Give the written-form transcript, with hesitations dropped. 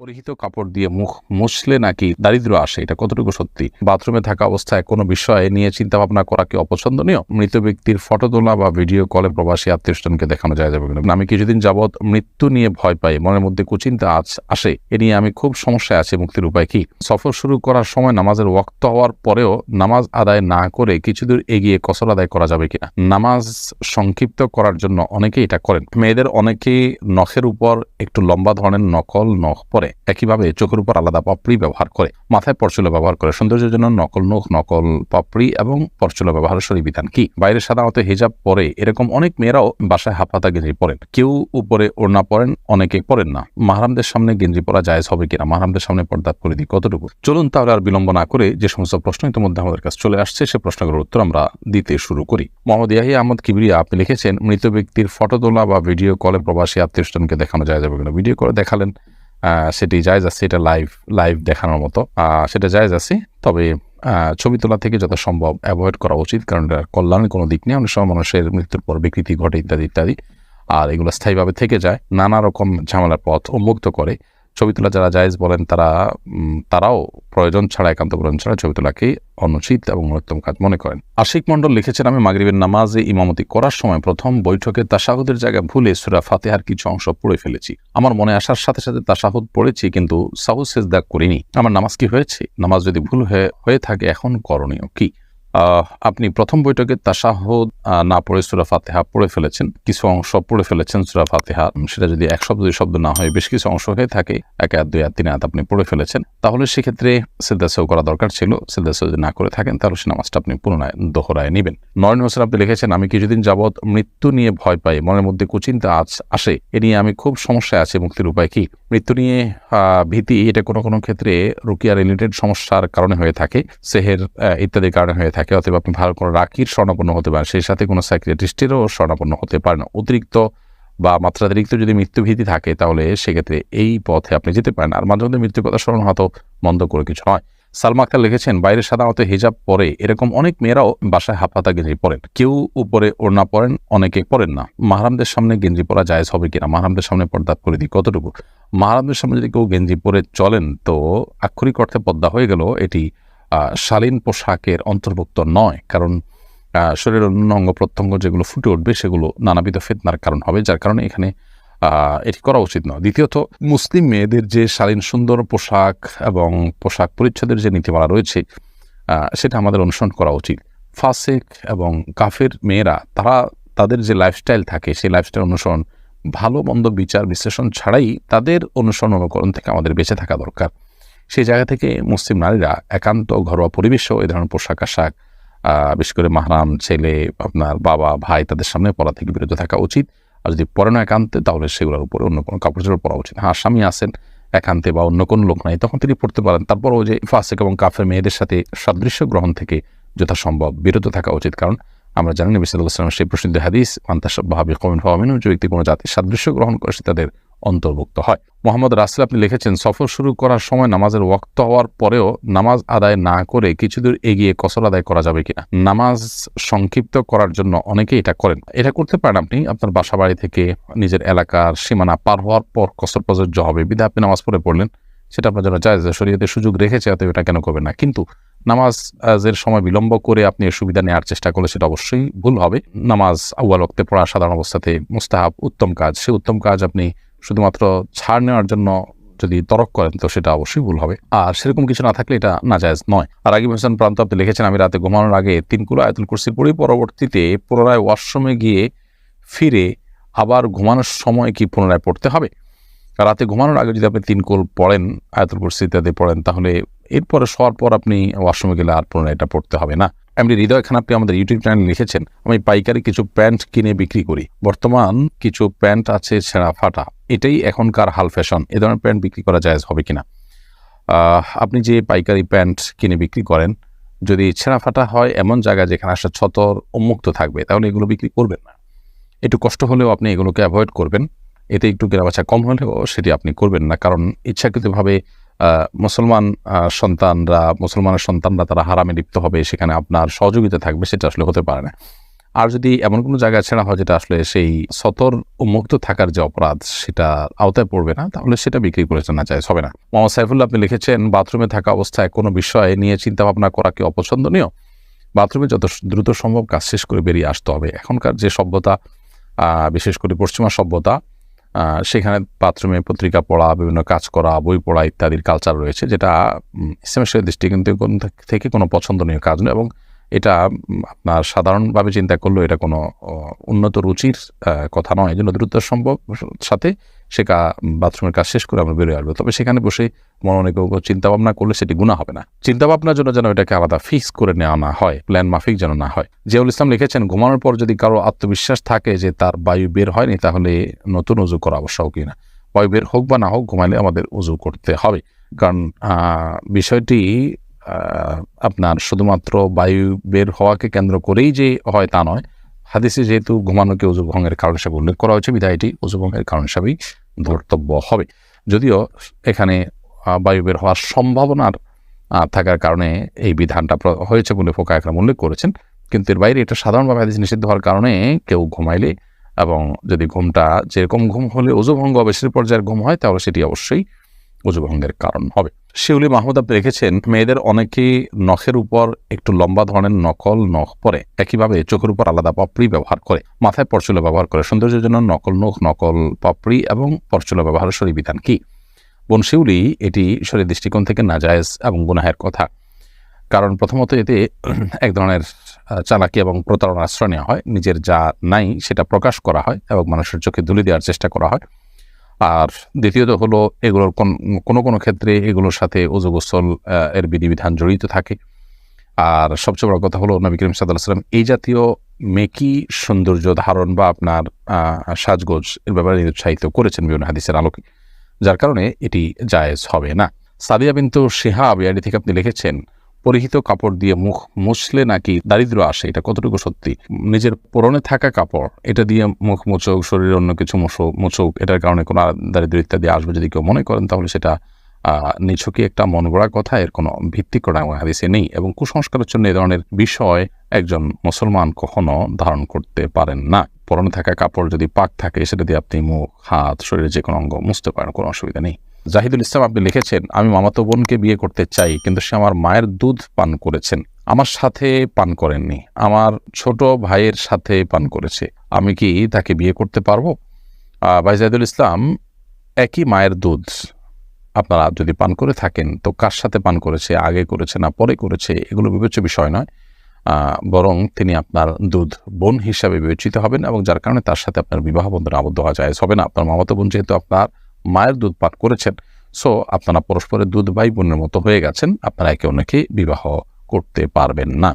পরিহিত কাপড় দিয়ে মুখ মুছলে নাকি দারিদ্র্য আসে, এটা কতটুকু সত্যি? বাথরুমে থাকা অবস্থায় কোনো বিষয়ে নিয়ে চিন্তা ভাবনা করা কি অপছন্দনীয়? মৃত ব্যক্তির ফটো তোলা বা ভিডিও কলে প্রবাসী আত্মীয়স্বজনকে দেখানো যায় যাবে কিনা? আমি কিছুদিন যাবৎ মৃত্যু নিয়ে ভয় পাই, মনের মধ্যে কুচিন্তা আসে, এ নিয়ে আমি খুব সমস্যায় আছি, মুক্তির উপায় কি? সফর শুরু করার সময় নামাজের ওয়াক্ত হওয়ার পরেও নামাজ আদায় না করে কিছুদূর এগিয়ে কসর আদায় করা যাবে কিনা? নামাজ সংক্ষিপ্ত করার জন্য অনেকেই এটা করেন। মেয়েদের অনেকেই নখের উপর একটু লম্বা ধরনের নকল নখ পরে, একইভাবে চোখের উপর আলাদা পাপড়ি ব্যবহার করে, মাথায় পরচুলা ব্যবহার করে। সৌন্দর্যের জন্য নকল নখ, নকল পাপড়ি এবং পরচুলা ব্যবহারের শরীর বিধান কি? বাইরে সাধারণত হিজাব পরে এরকম অনেক মেয়েরাও বাসায় হাফহাতা গেঞ্জি পরেন, কেউ উপরে ওড়না পরেন, অনেকে পরেন না। মাহরামদের সামনে গেঞ্জি পরা জায়েজ হবে কিনা? মাহরামদের সামনে পর্দা পরিধি কতটুকু? চলুন তাহলে আর বিলম্ব না করে যে সমস্ত প্রশ্ন ইতিমধ্যে আমাদের কাছে চলে আসছে সে প্রশ্নগুলোর উত্তর আমরা দিতে শুরু করি। মোহাম্মদ ইয়াহিয়া আহমদ কিবরিয়া আপনি লিখেছেন, মৃত ব্যক্তির ফটো তোলা বা ভিডিও কলে প্রবাসী আত্মীয়স্বজনকে দেখানো যায় যাবে কিনা? ভিডিও করে দেখালেন, সেটি জায়েজ আছে, এটা লাইভ দেখানোর মতো, সেটা জায়েজ আছে। তবে ছবি তোলা থেকে যত সম্ভব অ্যাভয়েড করা উচিত, কারণ এটা কল্যাণের কোনো দিক নেই। অনেক সময় মানুষের মৃত্যুর পর বিকৃতি ঘটে ইত্যাদি ইত্যাদি, আর এগুলো স্থায়ীভাবে থেকে যায়, নানা রকম ঝামেলার পথ উন্মুক্ত করে। ছবি তোলা যারা জায়েজ বলেন তারাও প্রয়োজন ছাড়া, একান্ত প্রয়োজন ছাড়া ছবি তোলাকে অনুচিত এবং উত্তম কাজ মনে করেন। আশিক মণ্ডল লিখেছেন, আমি মাগরিবের নামাজে ইমামতি করার সময় প্রথম বৈঠকে তাশাহুদের জায়গায় ভুলে সূরা ফাতিহার কিছু অংশ পড়ে ফেলেছি। আমার মনে আসার সাথে সাথে তাশাহুদ পড়েছি, কিন্তু সাহু সেজদা করিনি। আমার নামাজ কি হয়েছে? নামাজ যদি ভুল হয়ে থাকে এখন করণীয় কি? আপনি প্রথম বৈঠকে তাশাহুদ না পড়ে সূরা ফাতিহা পড়ে ফেলেছেন, কিছু অংশ পড়ে ফেলেছেন সূরা ফাতিহা, সেটা যদি এক শব্দ দুই শব্দ না হয় বেশ কিছু অংশ হয়ে থাকে, 1 আয়াত 2 আয়াত 3 আয়াত আপনি পড়ে ফেলেছেন, তাহলে সেক্ষেত্রে সিজদা সাহু করা দরকার ছিল। সিজদা সাহু যদি না করে থাকেন তাহলে সে নামাজটা আপনি পুনরায় দোহরায় নেবেন। নয়ন হোসেন আপনি লিখেছেন, আমি কিছুদিন যাবৎ মৃত্যু নিয়ে ভয় পাই, মনের মধ্যে কুচিন্তা আসে, এ নিয়ে আমি খুব সমস্যায় আছি, মুক্তির উপায় কি? মৃত্যু নিয়ে ভীতি এটা কোনো ক্ষেত্রে রুকিয়া রিলেটেড সমস্যার কারণে হয়ে থাকে, সেহের ইত্যাদির কারণে হয়ে থাকে। অথবা আপনি ভালো কোনো রাকির স্বর্ণাপন্ন হতে পারেন, সেই সাথে কোনো সাইকিয়াট্রিস্টেরও স্বর্ণাপন্ন হতে পারেন। অতিরিক্ত বা মাত্রাতিরিক্ত যদি মৃত্যুভীতি থাকে তাহলে সেক্ষেত্রে এই পথে আপনি যেতে পারেন। আর মাঝে মধ্যে মৃত্যুর কথা স্মরণ হয়তো মন্দ করে কিছু নয়। সালমা আক্তার লিখেছেন, বাইরে সাধারণত হিজাব পরে এরকম অনেক মেয়েরাও বাসায় হাফহাতা গেঞ্জি পরেন, কেউ উপরে ওড়না পরেন, অনেকে পরেন না। মাহরামদের সামনে গেঞ্জি পরা জায়েজ হবে কিনা? মাহরামদের সামনে পর্দা পরিধি কতটুকু? মাহরামদের সামনে যদি কেউ গেঞ্জি পরে চলেন তো আক্ষরিক অর্থে পর্দা হয়ে গেল, এটি শালীন পোশাকের অন্তর্ভুক্ত নয়, কারণ শরীরের অন্য অঙ্গ প্রত্যঙ্গ যেগুলো ফুটে উঠবে সেগুলো নানাবিধ ফিতনার কারণ হবে, যার কারণে এখানে এটি করা উচিত নয়। দ্বিতীয়ত, মুসলিম মেয়েদের যে শালীন সুন্দর পোশাক এবং পোশাক পরিচ্ছদের যে নীতিমালা রয়েছে সেটা আমাদের অনুসরণ করা উচিত। ফাসেক এবং কাফের মেয়েরা তাদের যে লাইফস্টাইল থাকে সেই লাইফস্টাইল অনুসরণ, ভালো মন্দ বিচার বিশ্লেষণ ছাড়াই তাদের অনুসরণ অনুকরণ থেকে আমাদের বেঁচে থাকা দরকার। সেই জায়গা থেকে মুসলিম নারীরা একান্ত ঘরোয়া পরিবেশেও এই ধরনের পোশাক আশাক, বিশেষ করে মাহরাম ছেলে, আপনার বাবা ভাই, তাদের সামনে পরা থেকে বিরত থাকা উচিত। আর যদি পরে না একান্তে, তাহলে সেগুলোর উপরে অন্য কোনো কাপড় চোপড় পরা উচিত। হ্যাঁ, স্বামী আসেন একান্তে বা অন্য কোনো লোক নাই, তখন তিনি পড়তে পারেন। তারপরও যে ফাসেক এবং কাফের মেয়েদের সাথে সাদৃশ্য গ্রহণ থেকে যথাসম্ভব বিরত থাকা উচিত, কারণ আমরা জানি নবী সাল্লাল্লাহু আলাইহি ওয়াসাল্লামের সেই প্রসিদ্ধ হাদিস, মান তাশাব্বাহা বিকওমিন ফাহুয়া মিনহুম, যে ব্যক্তি কোনো জাতির সাদৃশ্য গ্রহণ করে সে তাদের অন্তর্ভুক্ত হয়। মোহাম্মদ রাসেল আপনি লিখেছেন, সফর শুরু করার সময় নামাজের ওয়াক্ত হওয়ার পরেও নামাজ আদায় না করে কিছুদূর এগিয়ে কসর আদায় করা যাবে কিনা? নামাজ সংক্ষিপ্ত করার জন্য অনেকেই এটা করেন। এটা করতে পারেন আপনি আপনার বাসা বাড়ি থেকে নিজের এলাকার সীমানা পার হওয়ার পর কসর প্রযোজ্য হবে, বিধায় আপনি নামাজ পড়লেন, সেটা আপনার জন্য জায়েজ, শরীয়তে সুযোগ রেখেছে, অতএব এটা কেন করবেন না। কিন্তু নামাজের সময় বিলম্ব করে আপনি সুবিধা নেওয়ার চেষ্টা করলে সেটা অবশ্যই ভুল হবে। নামাজ আউয়াল ওয়াক্তে পড়া সাধারণ অবস্থাতে মুস্তাহাব, উত্তম কাজ। সেই উত্তম কাজ আপনি শুধুমাত্র ছাড় নেওয়ার জন্য যদি তরক করেন তো সেটা অবশ্যই ভুল হবে, আর সেরকম কিছু না থাকলে এটা নাজায়েজ নয়। আর রাগিব হোসেন প্রান্ত আপনি লিখেছেন, আমি রাতে ঘুমানোর আগে 3 কুল আয়াতুল কুরসি পড়ি, পরবর্তীতে পুনরায় ওয়াশরুমে গিয়ে ফিরে আবার ঘুমানোর সময় কি পুনরায় পড়তে হবে? রাতে ঘুমানোর আগে যদি আপনি 3 কুল পড়েন, আয়াতুল কুরসি ইত্যাদি পড়েন, তাহলে এরপরে শোয়ার পর আপনি ওয়াশরুমে গেলে আর পুনরায় এটা পড়তে হবে না। এমনি হৃদয় খান আপনি আমাদের ইউটিউব চ্যানেলে লিখেছেন, আমি পাইকারি কিছু প্যান্ট কিনে বিক্রি করি, বর্তমান কিছু প্যান্ট আছে ছেঁড়া ফাটা, এটাই এখনকার হাল ফ্যাশন, এ ধরনের প্যান্ট বিক্রি করা জায়েজ হবে কিনা? আপনি যে পাইকারি প্যান্ট কিনে বিক্রি করেন, যদি ছেঁড়া ফাটা হয় এমন জায়গায় যেখানে আসলে ছতর উন্মুক্ত থাকবে, তাহলে এগুলো বিক্রি করবেন না। একটু কষ্ট হলেও আপনি এগুলোকে অ্যাভয়েড করবেন, এতে একটু কেনাবেচা কম হলেও সেটি আপনি করবেন না, কারণ ইচ্ছাকৃতভাবে মুসলমানের সন্তানরা তারা হারামে লিপ্ত হবে, সেখানে আপনার সহযোগিতা থাকবে, সেটা আসলে হতে পারে না। আর যদি এমন কোনো জায়গায় ছেড়া হয় যেটা আসলে সেই সতর ও মুক্ত থাকার যে অপরাধ সেটা আওতায় পড়বে না, তাহলে সেটা বিক্রি করেছেন না, জায়েজ হবে না। মোহাম্মদ সাইফুল্লাহ আপনি লিখেছেন, বাথরুমে থাকা অবস্থায় কোনো বিষয় নিয়ে চিন্তা ভাবনা করা কি অপছন্দনীয়? বাথরুমে যত দ্রুত সম্ভব কাজ শেষ করে বেরিয়ে আসতে হবে। এখনকার যে সভ্যতা, বিশেষ করে পশ্চিমা সভ্যতা, সেখানে বাথরুমে পত্রিকা পড়া, বিভিন্ন কাজ করা, বই পড়া ইত্যাদির কালচার রয়েছে, যেটা ইসলামের দৃষ্টিকোণ থেকে কোনো পছন্দনীয় কাজ নয়, এবং এটা আপনার সাধারণভাবে চিন্তা করলেও এটা কোনো উন্নত রুচির কথা নয়। এই জন্য দ্রুত সম্ভব সাথে বাথরুমের কাজ শেষ করে আমরা বেরোয় আসবো। তবে সেখানে বসে মনে কেউ চিন্তা ভাবনা করলে সেটি গুনাহ হবে না। চিন্তা ভাবনার জন্য যেন এটাকে আলাদা ফিক্স করে নেওয়া না হয়, প্ল্যান মাফিক যেন না হয়। জিয়াউল ইসলাম লিখেছেন, ঘুমানোর পর যদি কারো আত্মবিশ্বাস থাকে যে তার বায়ু বের হয়নি, তাহলে নতুন উজু করা আবশ্যক কিনা? বায়ু বের হোক বা না হোক, ঘুমাইলে আমাদের উজু করতে হবে। কারণ বিষয়টি আপনার শুধুমাত্র বায়ু বের হওয়াকে কেন্দ্র করেই যে হয় তা নয়। হাদিসে যেহেতু ঘুমানোকে উজু ভঙ্গের কারণ হিসেবে উল্লেখ করা হয়েছে, বিধায় এটি উজু ভঙ্গের কারণ হিসাবেই ধর্তব্য হবে। যদিও এখানে বায়ু বের হওয়ার সম্ভাবনার থাকার কারণে এই বিধানটা হয়েছে বলে ফুকাহা একরাম উল্লেখ করেছেন, কিন্তু এর বাইরে এটা সাধারণভাবে হাদিস নিষিদ্ধ হওয়ার কারণে কেউ ঘুমাইলে, এবং যদি ঘুমটা যেরকম ঘুম হলে উজু ভঙ্গ হবে সে পর্যায়ের ঘুম হয়, তাহলে সেটি অবশ্যই উজু ভঙ্গের কারণ হবে। শিউলি মাহমুদ আপনি রেখেছেন, মেয়েদের অনেকেই নখের উপর একটু লম্বা ধরনের নকল নখ পরে, একইভাবে চোখের উপর আলাদা পাপড়ি ব্যবহার করে, মাথায় পরচুলা ব্যবহার করে। সৌন্দর্যের জন্য নকল নখ, নকল পাপড়ি এবং পরচুলা ব্যবহারের শরীর বিধান কি? বোন শিউলি, এটি শরীর দৃষ্টিকোণ থেকে নাজায়েজ এবং গুনাহের কথা। কারণ প্রথমত এতে এক ধরনের চালাকি এবং প্রতারণার আশ্রয় নেওয়া হয়, নিজের যা নাই সেটা প্রকাশ করা হয় এবং মানুষের চোখে ধুলি দেওয়ার চেষ্টা করা হয়। আর দ্বিতীয়ত হলো, এগুলোর কোনো ক্ষেত্রে এগুলোর সাথে উযু গোসল এর বিধিবিধান জড়িত থাকে। আর সবচেয়ে বড় কথা হলো, নবী করিম সাল্লাল্লাহু আলাইহি ওয়াসাল্লাম এই জাতীয় মেকি সৌন্দর্য ধারণ বা আপনার সাজগোজ এর ব্যাপারে উৎসাহিত করেছেন বিভিন্ন হাদিসের আলোকে, যার কারণে এটি জায়েজ হবে না। সাদিয়া বিনতু শিহাব ইয়াডি থেকে আপনি লিখেছেন, পরিহিত কাপড় দিয়ে মুখ মুছলে নাকি দারিদ্র্য আসে, এটা কতটুকু সত্যি? নিজের পরনে থাকা কাপড় এটা দিয়ে মুখ মুছুক, শরীরে অন্য কিছু মুছুক, এটার কারণে কোনো দারিদ্র্য ইত্যাদি আসবে যদি কেউ মনে করেন, তাহলে সেটা নিছকই একটা মন গড়া কথা, এর কোনো ভিত্তি করা হাদিসে নেই। এবং কুসংস্কারের জন্য এ ধরনের বিষয় একজন মুসলমান কখনো ধারণ করতে পারেন না। পরনে থাকা কাপড় যদি পাক থাকে, সেটা দিয়ে আপনি মুখ, হাত, শরীরের যে কোনো অঙ্গ মুছতে পারেন, কোনো অসুবিধা নেই। জাহিদুল ইসলাম আপনি লিখেছেন, আমি মামাতো বোনকে বিয়ে করতে চাই, কিন্তু সে আমার মায়ের দুধ পান করেছেন, আমার সাথে পান করেননি, আমার ছোট ভাইয়ের সাথে পান করেছে, আমি কি তাকে বিয়ে করতে পারবো? ভাই জাহিদুল ইসলাম, একই মায়ের দুধ আপনারা যদি পান করে থাকেন, তো কার সাথে পান করেছে, আগে করেছে না পরে করেছে, এগুলো বিবেচ্য বিষয় নয়। বরং তিনি আপনার দুধ বোন হিসাবে বিবেচিত হবেন, এবং যার কারণে তার সাথে আপনার বিবাহ বন্ধনে আবদ্ধ হওয়া যায় হবে না। আপনার মামাতো বোন যেহেতু আপনার মায়ের দুধ পান করেছেন, সো আপনারা পরস্পরের দুধ ভাই বোনের মতো হয়ে গেছেন, আপনারা একে অন্যকে বিবাহ করতে পারবেন না।